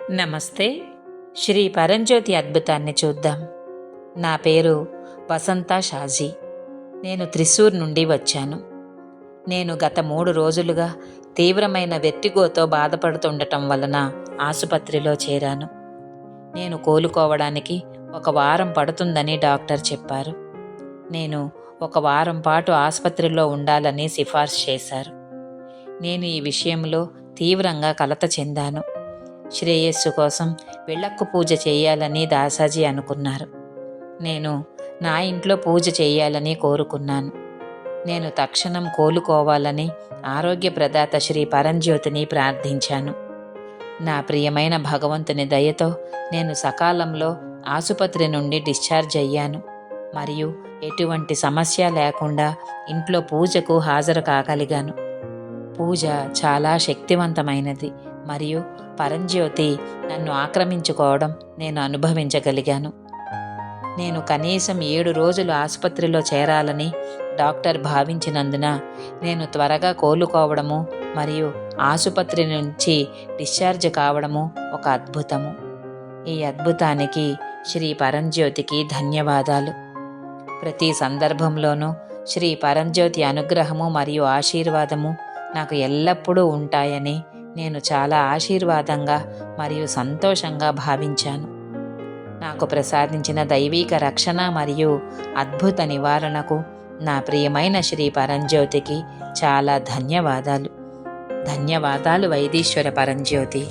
నమస్తే. శ్రీ పరంజ్యోతి అద్భుతాన్ని చూద్దాం. నా పేరు వసంత షాజీ. నేను త్రిశూర్ నుండి వచ్చాను. నేను గత 3 రోజులుగా తీవ్రమైన వెర్టిగోతో బాధపడుతుండటం వలన ఆసుపత్రిలో చేరాను. నేను కోలుకోవడానికి 1 వారం పడుతుందని డాక్టర్ చెప్పారు. నేను 1 వారం పాటు ఆసుపత్రిలో ఉండాలని సిఫార్సు చేశారు. నేను ఈ విషయంలో తీవ్రంగా కలత చెందాను. శ్రేయస్సు కోసం విళక్కు పూజ చేయాలని దాసాజీ అనుకున్నారు. నేను నా ఇంట్లో పూజ చేయాలని కోరుకున్నాను. నేను తక్షణం కోలుకోవాలని ఆరోగ్య ప్రదాత శ్రీ పరంజ్యోతిని ప్రార్థించాను. నా ప్రియమైన భగవంతుని దయతో నేను సకాలంలో ఆసుపత్రి నుండి డిశ్చార్జ్ అయ్యాను మరియు ఎటువంటి సమస్య లేకుండా ఇంట్లో పూజకు హాజరు కాగలిగాను. పూజ చాలా శక్తివంతమైనది మరియు పరంజ్యోతి నన్ను ఆక్రమించుకోవడం నేను అనుభవించగలిగాను. నేను కనీసం 7 రోజులు ఆసుపత్రిలో చేరాలని డాక్టర్ భావించినందున నేను త్వరగా కోలుకోవడము మరియు ఆసుపత్రి నుంచి డిశ్చార్జ్ కావడము ఒక అద్భుతము. ఈ అద్భుతానికి శ్రీ పరంజ్యోతికి ధన్యవాదాలు. ప్రతి సందర్భంలోనూ శ్రీ పరంజ్యోతి అనుగ్రహము మరియు ఆశీర్వాదము నాకు ఎల్లప్పుడూ ఉంటాయని నేను చాలా ఆశీర్వాదంగా మరియు సంతోషంగా భావించాను. నాకు ప్రసాదించిన దైవీక రక్షణ మరియు అద్భుత నివారణకు నా ప్రియమైన శ్రీ పరంజ్యోతికి చాలా ధన్యవాదాలు. ధన్యవాదాలు వైదీశ్వర పరంజ్యోతి.